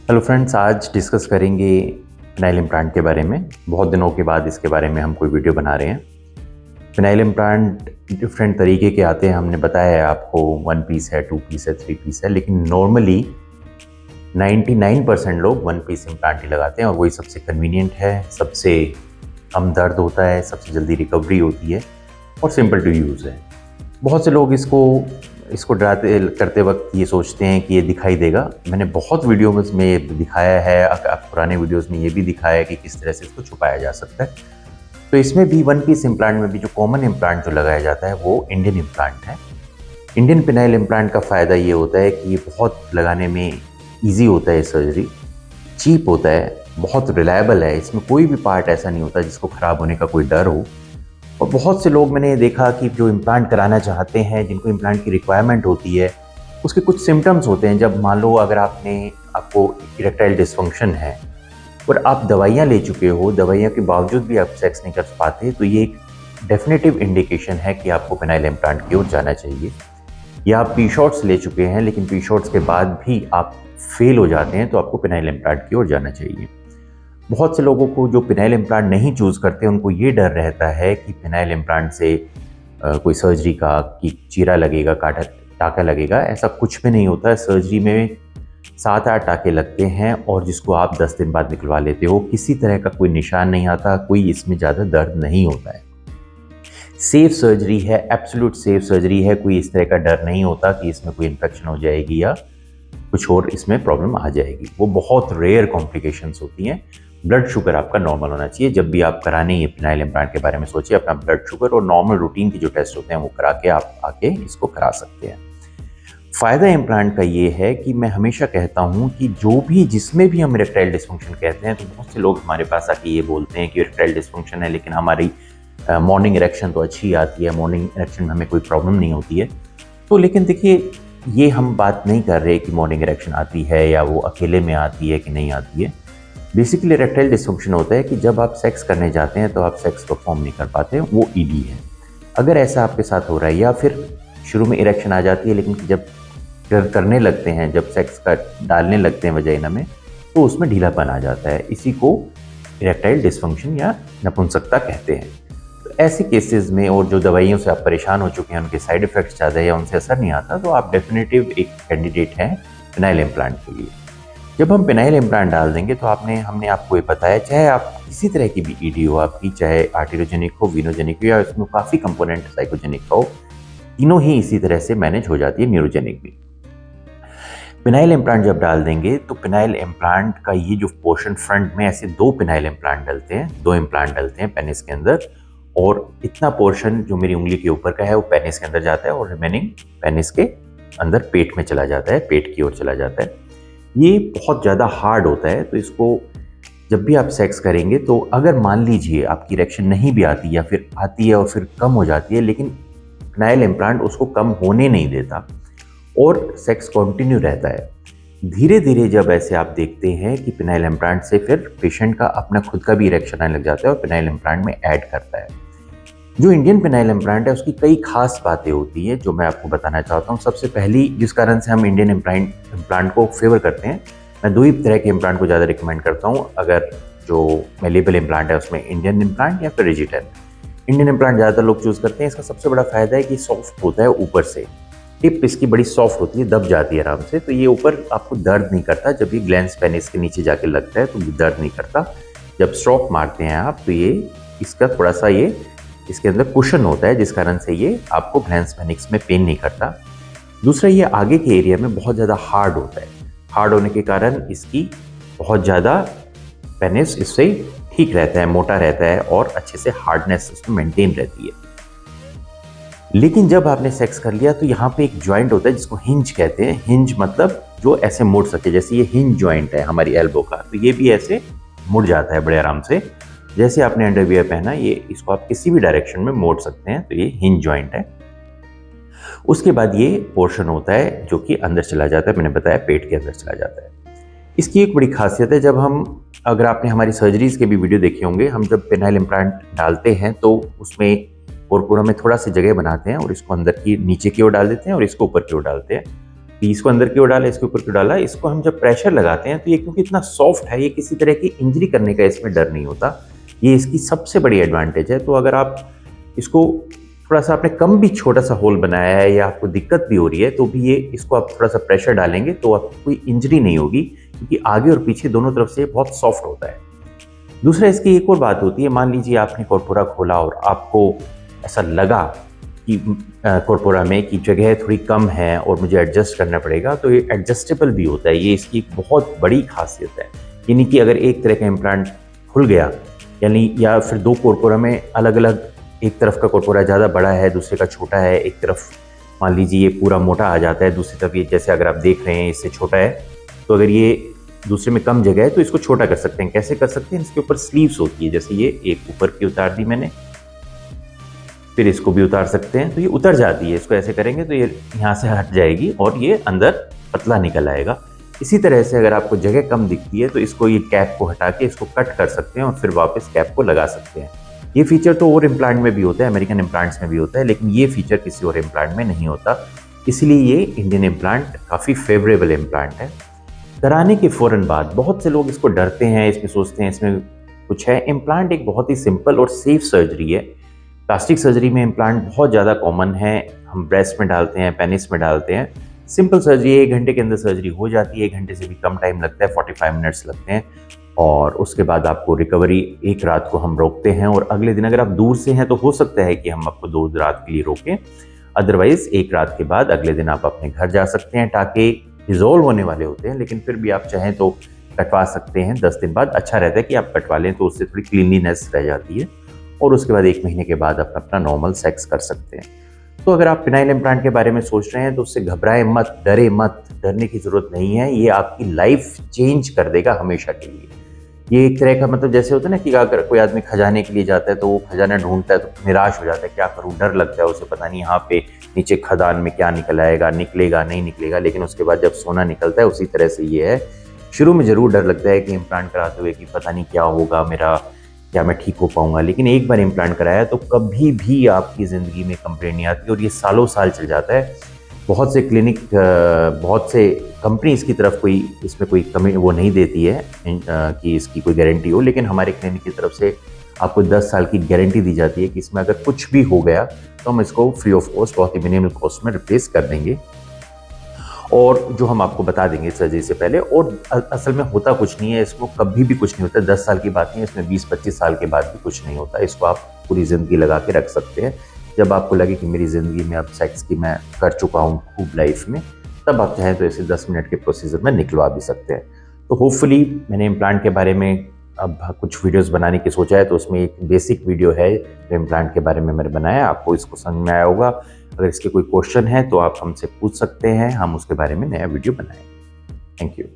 Hello friends, आज discuss करेंगे phenyl implant के बारे में। बहुत दिनों के बाद इसके बारे में हम कोई वीडियो बना रहे हैं। फिनाइल इम्प्लांट डिफरेंट तरीके के आते हैं। हमने बताया है आपको 1 पीस है, 2 पीस है, 3 पीस है, लेकिन नॉर्मली 99% लोग 1 पीस इम्प्लांट ही लगाते हैं और वही सबसे कन्वीनियंट है, सबसे कम दर्द होता है, सबसे जल्दी रिकवरी होती है और सिंपल टू यूज़ है। बहुत से लोग इसको डराते करते वक्त ये सोचते हैं कि ये दिखाई देगा। मैंने बहुत वीडियोज़ में दिखाया है, पुराने वीडियोज़ में ये भी दिखाया है कि किस तरह से इसको छुपाया जा सकता है। तो इसमें भी 1 पीस इम्प्लांट में भी जो कॉमन इम्प्लांट जो लगाया जाता है वो इंडियन इम्प्लांट है। इंडियन फिनाइल इम्प्लांट का फ़ायदा ये होता है कि ये बहुत लगाने में ईजी होता है, सर्जरी चीप होता है, बहुत रिलायबल है। इसमें कोई भी पार्ट ऐसा नहीं होता जिसको ख़राब होने का कोई डर हो। और बहुत से लोग मैंने देखा कि जो इम्प्लांट कराना चाहते हैं, जिनको इम्प्लांट की रिक्वायरमेंट होती है, उसके कुछ सिम्टम्स होते हैं। जब मान लो अगर आपको इरेक्टाइल डिसफंक्शन है और आप दवाइयाँ ले चुके हो, दवाइयों के बावजूद भी आप सेक्स नहीं कर पाते, तो ये एक डेफिनेटिव इंडिकेशन है कि आपको फिनाइल इम्प्लांट की ओर जाना चाहिए। या आप पी शॉट्स ले चुके हैं लेकिन पी शॉट्स के बाद भी आप फेल हो जाते हैं, तो आपको फिनाइल इम्प्लांट की ओर जाना चाहिए। बहुत से लोगों को जो फिनाइल इम्प्लांट नहीं चूज़ करते, उनको ये डर रहता है कि फिनाइल इम्प्लांट से कोई सर्जरी का कि चीरा लगेगा, काटा टाँका लगेगा। ऐसा कुछ भी नहीं होता है। सर्जरी में 7-8 टाँके लगते हैं और जिसको आप 10 दिन बाद निकलवा लेते हो। किसी तरह का कोई निशान नहीं आता, कोई इसमें ज़्यादा दर्द नहीं होता है। सेफ सर्जरी है, एब्सोल्यूट सेफ सर्जरी है। कोई इस तरह का डर नहीं होता कि इसमें कोई इन्फेक्शन हो जाएगी या कुछ और इसमें प्रॉब्लम आ जाएगी। वो बहुत रेयर कॉम्प्लिकेशंस होती हैं। ब्लड शुगर आपका नॉर्मल होना चाहिए। जब भी आप कराने ये फिनाइल इम्प्लांट के बारे में सोचिए, अपना ब्लड शुगर और नॉर्मल रूटीन के जो टेस्ट होते हैं वो करा के आप आके इसको करा सकते हैं। फ़ायदा इम्प्लांट का ये है कि मैं हमेशा कहता हूँ कि जिसमें भी हम इरेक्टाइल डिसफंक्शन कहते हैं, तो बहुत से लोग हमारे पास आके ये बोलते हैं कि इरेक्टाइल डिसफंक्शन है लेकिन हमारी मॉर्निंग इरेक्शन तो अच्छी आती है, मॉर्निंग इरेक्शन में हमें कोई प्रॉब्लम नहीं होती है। तो लेकिन देखिए, ये हम बात नहीं कर रहे कि मॉर्निंग इरेक्शन आती है या वो अकेले में आती है कि नहीं आती है। बेसिकली इरेक्टाइल डिसफंक्शन होता है कि जब आप सेक्स करने जाते हैं तो आप सेक्स परफॉर्म नहीं कर पाते, वो ईडी है। अगर ऐसा आपके साथ हो रहा है या फिर शुरू में इरेक्शन आ जाती है लेकिन जब करने लगते हैं, जब सेक्स का डालने लगते हैं वजाइना में, तो उसमें ढीलापन आ जाता है। इसी को इरेक्टाइल डिसफंक्शन या नपुंसकता कहते हैं। तो ऐसे केसेस में, और जो दवाइयों से आप परेशान हो चुके हैं, उनके साइड इफ़ेक्ट्स ज़्यादा है या उनसे असर नहीं आता, तो आप डेफिनेटिव एक कैंडिडेट हैं फिनाइल इम्प्लांट के लिए। जब हम फिनाइल इम्प्लांट डाल देंगे तो हमने आपको ये बताया, चाहे आप किसी तरह की भी ईडी हो आपकी, चाहे आर्टेरियोजेनिक हो, वीनोजेनिक हो, या इसमें काफ़ी कंपोनेंट साइकोजेनिक हो, तीनों ही इसी तरह से मैनेज हो जाती है, न्यूरोजेनिक भी। फिनाइल इम्प्लांट जब डाल देंगे तो फिनाइल इम्प्लांट का ये जो पोर्शन फ्रंट में, ऐसे 2 फिनाइल इम्प्लांट डलते हैं, 2 इम्प्लांट डलते हैं पेनिस के अंदर, और इतना पोर्शन जो मेरी उंगली के ऊपर का है वो पेनिस के अंदर जाता है और रिमेनिंग पेनिस के अंदर पेट में चला जाता है, पेट की ओर चला जाता है। ये बहुत ज़्यादा हार्ड होता है, तो इसको जब भी आप सेक्स करेंगे, तो अगर मान लीजिए आपकी इरेक्शन नहीं भी आती या फिर आती है और फिर कम हो जाती है, लेकिन फिनाइल इम्प्लांट उसको कम होने नहीं देता और सेक्स कंटिन्यू रहता है। धीरे धीरे जब ऐसे आप देखते हैं कि फिनाइल इम्प्लांट से फिर पेशेंट का अपना खुद का भी इरेक्शन आने लग जाता है और फिनाइल इम्प्लांट में ऐड करता है। जो इंडियन फिनाइल इम्प्लांट है उसकी कई खास बातें होती हैं जो मैं आपको बताना चाहता हूँ। सबसे पहली, जिस कारण से हम इंडियन इम्प्लांट को फेवर करते हैं, मैं 2 ही तरह के इम्प्लांट को ज़्यादा रिकमेंड करता हूँ। अगर जो मेलेबल इम्प्लांट है उसमें इंडियन इम्प्लांट या फिर रिजिटेन। इंडियन इम्प्लांट ज़्यादातर लोग चूज़ करते हैं। इसका सबसे बड़ा फ़ायदा है कि सॉफ्ट होता है ऊपर से, टिप इसकी बड़ी सॉफ्ट होती है, दब जाती है आराम से, तो ये ऊपर आपको दर्द नहीं करता। जब ये ग्लैंस पेनिस के नीचे जाके लगता है तो दर्द नहीं करता। जब स्ट्रोक मारते हैं आप, तो ये इसका थोड़ा सा ये इसके अंदर कुशन होता है, जिस कारण से ये आपको ग्लैंस पेनिस में पेन नहीं करता। दूसरा, ये आगे के एरिया में बहुत ज़्यादा हार्ड होता है। हार्ड होने के कारण इसकी बहुत ज़्यादा पेनिस इससे ठीक रहता है, मोटा रहता है और अच्छे से हार्डनेस उसमें मेंटेन रहती है। लेकिन जब आपने सेक्स कर लिया तो यहाँ पे एक जॉइंट होता है जिसको हिंज कहते हैं। हिंज मतलब जो ऐसे मुड़ सके, जैसे ये हिंज जॉइंट है हमारी एल्बो का, तो ये भी ऐसे मुड़ जाता है बड़े आराम से। जैसे आपने अंडरवियर पहना, ये इसको आप किसी भी डायरेक्शन में मोड़ सकते हैं, तो ये हिंज जॉइंट है। उसके बाद ये पोर्शन होता है जो कि अंदर चला जाता है, मैंने बताया पेट के अंदर चला जाता है। इसकी एक बड़ी खासियत है, अगर आपने हमारी सर्जरीज के भी वीडियो देखे होंगे, हम जब पेनाइल इम्प्लांट डालते हैं तो उसमें और पूरा में थोड़ा सी जगह बनाते हैं और इसको अंदर की नीचे की ओर डाल देते हैं और इसको ऊपर की ओर डालते हैं। कि इसको अंदर क्यों डाला, इसके ऊपर क्यों डाला। इसको हम जब प्रेशर लगाते हैं तो ये क्योंकि इतना सॉफ्ट है, ये किसी तरह की इंजरी करने का इसमें डर नहीं होता। ये इसकी सबसे बड़ी एडवांटेज है। तो अगर आप इसको थोड़ा सा आपने कम भी छोटा सा होल बनाया है या आपको दिक्कत भी हो रही है तो भी ये इसको आप थोड़ा सा प्रेशर डालेंगे तो आपको कोई इंजरी नहीं होगी, क्योंकि आगे और पीछे दोनों तरफ से बहुत सॉफ्ट होता है। दूसरा इसकी एक और बात होती है, मान लीजिए आपने कॉर्पोरा खोला और आपको ऐसा लगा कि कॉर्पोरा में की जगह थोड़ी कम है और मुझे एडजस्ट करना पड़ेगा, तो ये एडजस्टेबल भी होता है। ये इसकी एक बहुत बड़ी खासियत है। यानी कि अगर एक तरह का इम्प्लांट खुल गया, यानी या फिर दो कॉर्पोरा में अलग अलग, एक तरफ का कॉर्पोरा ज़्यादा बड़ा है, दूसरे का छोटा है, एक तरफ मान लीजिए ये पूरा मोटा आ जाता है, दूसरी तरफ ये जैसे अगर आप देख रहे हैं इससे छोटा है, तो अगर ये दूसरे में कम जगह है तो इसको छोटा कर सकते हैं। कैसे कर सकते हैं? इसके ऊपर स्लीव्स होती है, जैसे ये एक ऊपर की उतार दी मैंने, फिर इसको भी उतार सकते हैं तो ये उतर जाती है। इसको ऐसे करेंगे तो ये यहाँ से हट जाएगी और ये अंदर पतला निकल आएगा। इसी तरह से अगर आपको जगह कम दिखती है तो इसको ये कैप को हटा के इसको कट कर सकते हैं और फिर वापस कैप को लगा सकते हैं। ये फीचर तो और इम्प्लांट में भी होता है, अमेरिकन इम्प्लांट्स में भी होता है, लेकिन ये फीचर किसी और इम्प्लांट में नहीं होता। इसलिए ये इंडियन इम्प्लांट काफ़ी फेवरेबल इम्प्लांट है। कराने के फ़ौरन बाद बहुत से लोग इसको डरते हैं, इसमें सोचते हैं इसमें कुछ है। इम्प्लांट एक बहुत ही सिंपल और सेफ सर्जरी है। प्लास्टिक सर्जरी में इम्प्लांट बहुत ज़्यादा कॉमन है, हम ब्रेस्ट में डालते हैं, पेनिस में डालते हैं। सिंपल सर्जरी 1 घंटे के अंदर सर्जरी हो जाती है, 1 घंटे से भी कम टाइम लगता है, 45 मिनट्स लगते हैं। और उसके बाद आपको रिकवरी, एक रात को हम रोकते हैं और अगले दिन अगर आप दूर से हैं तो हो सकता है कि हम आपको 2 रात के लिए रोकें, अदरवाइज 1 रात के बाद अगले दिन आप अपने घर जा सकते हैं। टाँके रिजॉल्व होने वाले होते हैं, लेकिन फिर भी आप चाहें तो कटवा सकते हैं 10 दिन बाद। अच्छा रहता है कि आप कटवा लें तो उससे थोड़ी क्लीनलीनेस रह जाती है और उसके बाद 1 महीने के बाद आप अपना नॉर्मल सेक्स कर सकते हैं। तो अगर आप पेनाइल इम्प्लांट के बारे में सोच रहे हैं तो उससे घबराएं मत, डरे मत, डरने की ज़रूरत नहीं है। ये आपकी लाइफ चेंज कर देगा हमेशा के लिए। ये एक तरह का मतलब जैसे होता है ना कि अगर कोई आदमी खजाने के लिए जाता है तो वो खजाना ढूंढता है तो निराश हो जाता है, क्या करूँ, डर लगता है उसे, पता नहीं यहाँ पे नीचे खदान में क्या निकल आएगा, निकलेगा नहीं निकलेगा। लेकिन उसके बाद जब सोना निकलता है, उसी तरह से ये है। शुरू में ज़रूर डर लगता है कि इम्प्लांट कराते हुए कि पता नहीं क्या होगा मेरा, क्या मैं ठीक हो पाऊंगा, लेकिन एक बार इम्प्लांट कराया तो कभी भी आपकी ज़िंदगी में कंप्लेंट नहीं आती और ये सालों साल चल जाता है। बहुत से क्लिनिक, बहुत से कंपनी इसकी तरफ कोई इसमें कोई कमी वो नहीं देती है कि इसकी कोई गारंटी हो, लेकिन हमारे क्लिनिक की तरफ से आपको 10 साल की गारंटी दी जाती है कि इसमें अगर कुछ भी हो गया तो हम इसको फ्री ऑफ कॉस्ट, बहुत ही मिनिमल कॉस्ट में रिप्लेस कर देंगे और जो हम आपको बता देंगे सर्जरी से पहले। और असल में होता कुछ नहीं है, इसको कभी भी कुछ नहीं होता। 10 साल की बात नहीं है, इसमें 20-25 साल के बाद भी कुछ नहीं होता। इसको आप पूरी ज़िंदगी लगा के रख सकते हैं। जब आपको लगे कि मेरी ज़िंदगी में अब सेक्स की मैं कर चुका हूँ खूब लाइफ में, तब आप चाहें तो इसे 10 मिनट के प्रोसीजर में निकलवा भी सकते हैं। तो होपफुली मैंने इम्प्लांट के बारे में अब कुछ वीडियोस बनाने की सोचा है, तो उसमें एक बेसिक वीडियो है जो इम्प्लांट के बारे में मैंने बनाया, आपको इसको समझ में आया होगा। अगर इसके कोई क्वेश्चन है तो आप हमसे पूछ सकते हैं, हम उसके बारे में नया वीडियो बनाएंगे। Thank you.